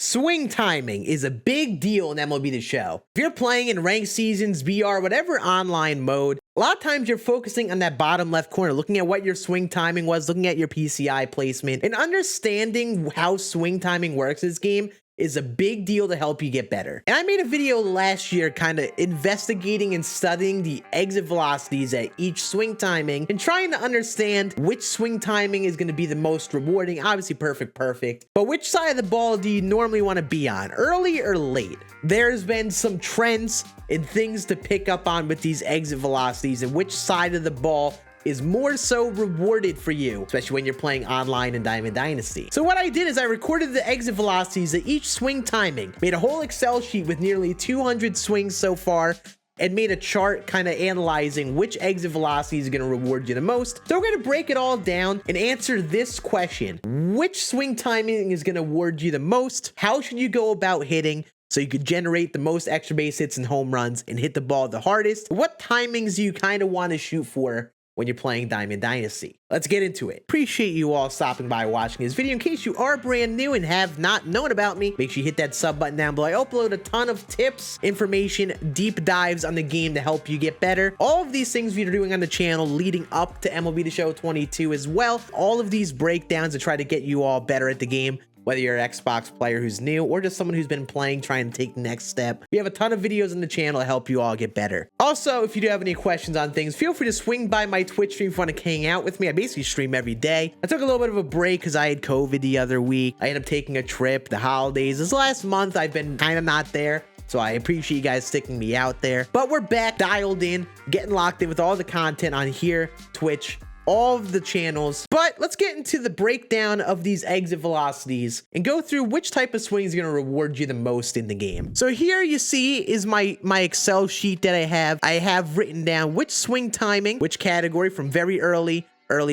Swing timing is a big deal in MLB The Show. If you're playing in ranked seasons, VR, whatever online mode, a lot of times you're focusing on that bottom left corner, looking at what your swing timing was, looking at your PCI placement, and understanding how swing timing works in this game is a big deal to help you get better. And I made a video last year kind of investigating and studying the exit velocities at each swing timing and trying to understand which swing timing is going to be the most rewarding. Obviously perfect, but which side of the ball do you normally want to be on, early or late? There's been some trends and things to pick up on with these exit velocities and which side of the ball is more so rewarded for you, especially when you're playing online in Diamond Dynasty. So what I did is I recorded the exit velocities at each swing timing, made a whole Excel sheet with nearly 200 swings so far, and made a chart kind of analyzing which exit velocity is going to reward you the most. So we're going to break it all down and answer this question. Which swing timing is going to reward you the most? How should you go about hitting so you could generate the most extra base hits and home runs and hit the ball the hardest? What timings do you kind of want to shoot for when you're playing Diamond Dynasty? Let's get into it. Appreciate you all stopping by watching this video. In case you are brand new and have not known about me, make sure you hit that sub button down below. I upload a ton of tips, information, deep dives on the game to help you get better. All of these things we're doing on the channel leading up to MLB The Show 22 as well. All of these breakdowns to try to get you all better at the game, whether you're an Xbox player who's new or just someone who's been playing, trying to take the next step. We have a ton of videos on the channel to help you all get better. Also, if you do have any questions on things, feel free to swing by my Twitch stream if you want to hang out with me. I basically stream every day. I took a little bit of a break because I had COVID the other week. I ended up taking a trip, the holidays. This last month, I've been kind of not there. So I appreciate you guys sticking me out there. But we're back, dialed in, getting locked in with all the content on here, Twitch, all of the channels. But let's get into the breakdown of these exit velocities and go through which type of swing is going to reward you the most in the game. So here you see is my Excel sheet that I have written down which swing timing, which category, from very early,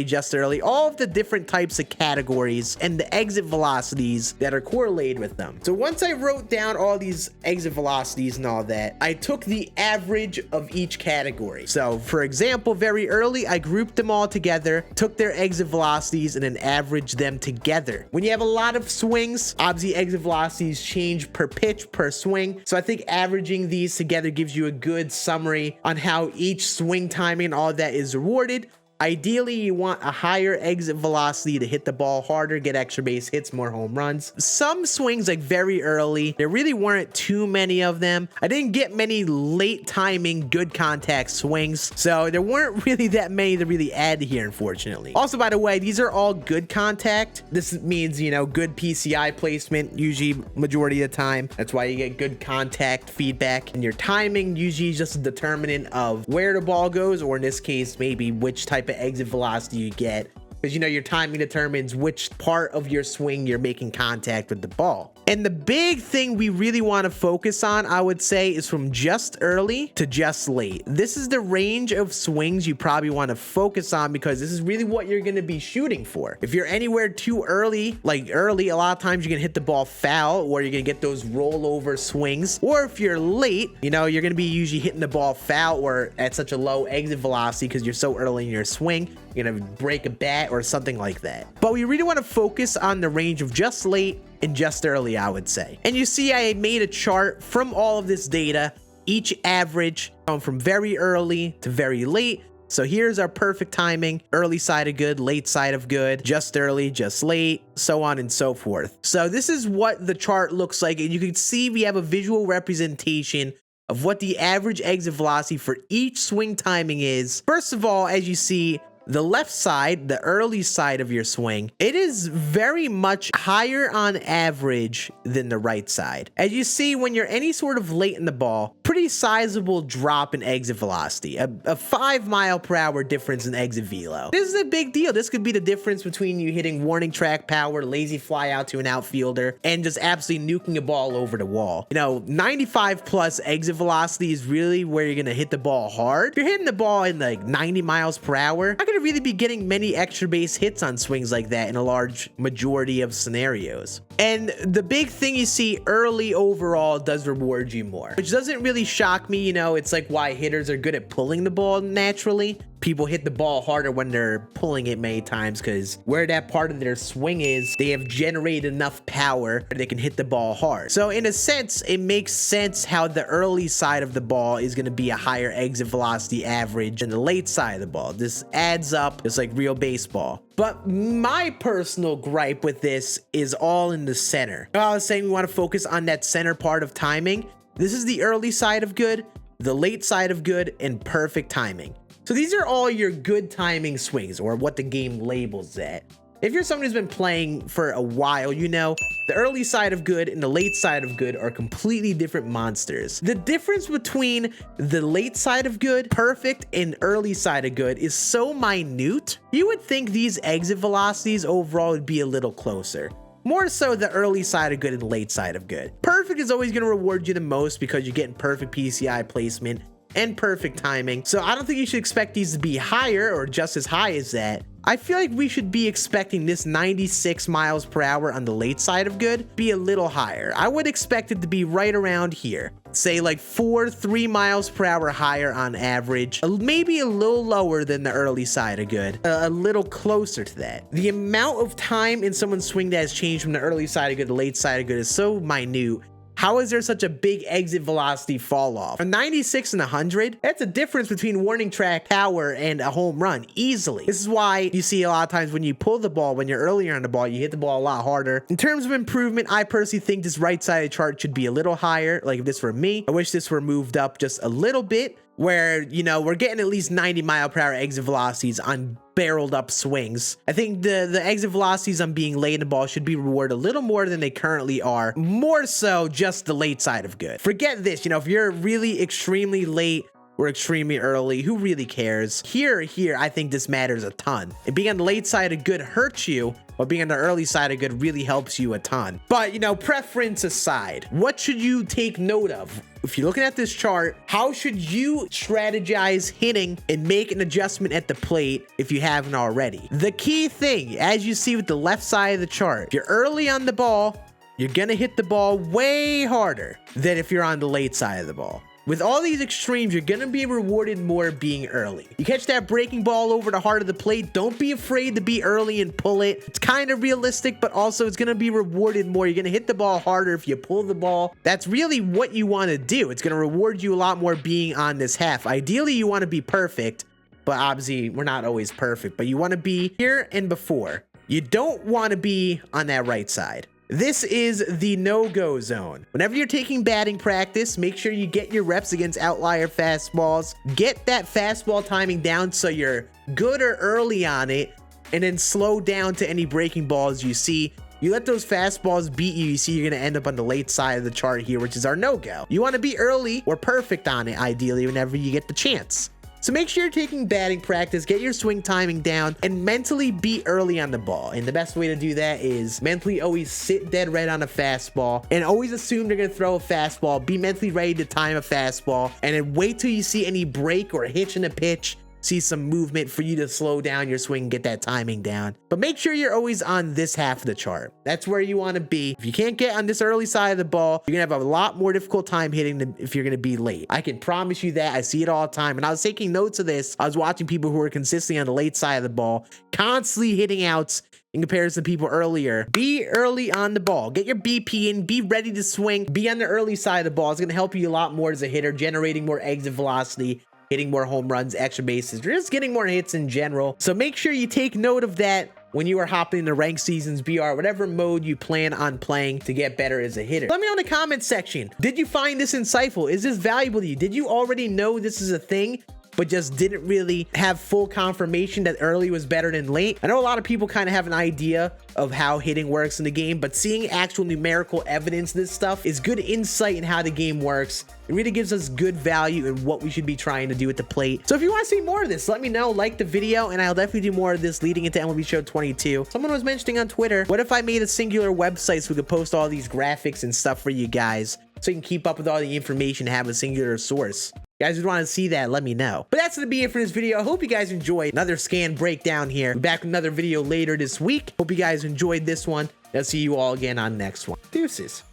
just early, all of the different types of categories and the exit velocities that are correlated with them. So once I wrote down all these exit velocities and all that, I took the average of each category. So for example, very early, I grouped them all together, took their exit velocities and then averaged them together. When you have a lot of swings, obviously exit velocities change per pitch, per swing. So I think averaging these together gives you a good summary on how each swing timing and all that is rewarded. Ideally, you want a higher exit velocity to hit the ball harder, get extra base hits, more home runs. Some swings, like very early, there really weren't too many of them. I didn't get many late timing, good contact swings, so there weren't really that many to really add here, unfortunately. Also, by the way, these are all good contact. This means, you know, good PCI placement, usually majority of the time. That's why you get good contact feedback. And your timing usually is just a determinant of where the ball goes, or in this case, maybe which type of exit velocity you get, because you know your timing determines which part of your swing you're making contact with the ball. And the big thing we really want to focus on, I would say, is from just early to just late. This is the range of swings you probably want to focus on, because this is really what you're going to be shooting for. If you're anywhere too early, like early, a lot of times you're going to hit the ball foul, or you're going to get those rollover swings. Or if you're late, you know, you're going to be usually hitting the ball foul or at such a low exit velocity because you're so early in your swing. You're going to break a bat or something like that. But we really want to focus on the range of just late and just early, I would say. And you see I made a chart from all of this data, each average from very early to very late. So here's our perfect timing: early side of good, late side of good, just early, just late, so on and so forth. So this is what the chart looks like, and you can see we have a visual representation of what the average exit velocity for each swing timing is. First of all, as you see, the left side, the early side of your swing, it is very much higher on average than the right side. As you see, when you're any sort of late in the ball, pretty sizable drop in exit velocity, a 5 mile per hour difference in exit velo. This is a big deal. This could be the difference between you hitting warning track power, lazy fly out to an outfielder, and just absolutely nuking a ball over the wall. You know, 95 plus exit velocity is really where you're going to hit the ball hard. If you're hitting the ball in like 90 miles per hour, to really be getting many extra base hits on swings like that in a large majority of scenarios. And the big thing you see early overall does reward you more, which doesn't really shock me. You know, it's like why hitters are good at pulling the ball naturally. People hit the ball harder when they're pulling it many times because where that part of their swing is, they have generated enough power that they can hit the ball hard. So in a sense, it makes sense how the early side of the ball is going to be a higher exit velocity average than the late side of the ball. This adds up just like real baseball. But my personal gripe with this is all in the center. I was saying we want to focus on that center part of timing. This is the early side of good, the late side of good, and perfect timing. So these are all your good timing swings, or what the game labels that. If you're someone who's been playing for a while, you know the early side of good and the late side of good are completely different monsters. The difference between the late side of good, perfect, and early side of good is so minute. You would think these exit velocities overall would be a little closer. More so the early side of good and the late side of good. Perfect is always going to reward you the most because you're getting perfect PCI placement and perfect timing. So I don't think you should expect these to be higher or just as high as that. I feel like we should be expecting this 96 miles per hour on the late side of good be a little higher. I would expect it to be right around here. Say like 3 miles per hour higher on average, maybe a little lower than the early side of good, a little closer to that. The amount of time in someone's swing that has changed from the early side of good to the late side of good is so minute. How is there such a big exit velocity fall off? A 96 and 100, that's a difference between warning track power and a home run easily. This is why you see a lot of times when you pull the ball, when you're earlier on the ball, you hit the ball a lot harder. In terms of improvement, I personally think this right side of the chart should be a little higher. Like if this were me, I wish this were moved up just a little bit, where, you know, we're getting at least 90 mile per hour exit velocities on barreled up swings. I think the exit velocities on being late in the ball should be rewarded a little more than they currently are. More so just the late side of good. Forget this, you know, if you're really extremely late or extremely early, who really cares? Here, I think this matters a ton. And being on the late side of good hurts you, but being on the early side of good really helps you a ton. But, you know, preference aside, what should you take note of? If you're looking at this chart, how should you strategize hitting and make an adjustment at the plate if you haven't already? The key thing, as you see with the left side of the chart, if you're early on the ball, you're gonna hit the ball way harder than if you're on the late side of the ball. With all these extremes, you're gonna be rewarded more being early. You catch that breaking ball over the heart of the plate, don't be afraid to be early and pull it. It's kind of realistic, but also it's gonna be rewarded more. You're gonna hit the ball harder if you pull the ball. That's really what you wanna do. It's gonna reward you a lot more being on this half. Ideally, you wanna be perfect, but obviously we're not always perfect, but you wanna be here and before. You don't wanna be on that right side. This is the no-go zone. Whenever you're taking batting practice, make sure you get your reps against outlier fastballs. Get that fastball timing down so you're good or early on it, and then slow down to any breaking balls you see. You let those fastballs beat you, you see you're going to end up on the late side of the chart here, which is our no-go. You want to be early or perfect on it, ideally, whenever you get the chance. So make sure you're taking batting practice, get your swing timing down, and mentally be early on the ball. And the best way to do that is mentally always sit dead right on a fastball and always assume they're going to throw a fastball. Be mentally ready to time a fastball, and then wait till you see any break or hitch in a pitch, see some movement for you to slow down your swing and get that timing down. But make sure you're always on this half of the chart. That's where you want to be. If you can't get on this early side of the ball, you're gonna have a lot more difficult time hitting than if you're gonna be late. I can promise you that. I see it all the time. And I was taking notes of this. I was watching people who were consistently on the late side of the ball, constantly hitting outs in comparison to people earlier. Be early on the ball. Get your BP in. Be ready to swing. Be on the early side of the ball. It's gonna help you a lot more as a hitter, generating more exit velocity, hitting more home runs, extra bases, or just getting more hits in general. So make sure you take note of that when you are hopping into ranked seasons, BR, whatever mode you plan on playing to get better as a hitter. Let me know in the comments section. Did you find this insightful? Is this valuable to you? Did you already know this is a thing, but just didn't really have full confirmation that early was better than late? I know a lot of people kind of have an idea of how hitting works in the game, but seeing actual numerical evidence of this stuff is good insight in how the game works. It really gives us good value in what we should be trying to do at the plate. So if you want to see more of this, let me know, like the video, and I'll definitely do more of this leading into MLB Show 22. Someone was mentioning on Twitter, what if I made a singular website so we could post all these graphics and stuff for you guys so you can keep up with all the information and have a singular source? You guys would want to see that, let me know. But that's gonna be it for this video. I hope you guys enjoyed another scan breakdown here. Be back with another video later this week. Hope you guys enjoyed this one. I'll see you all again on next one. Deuces.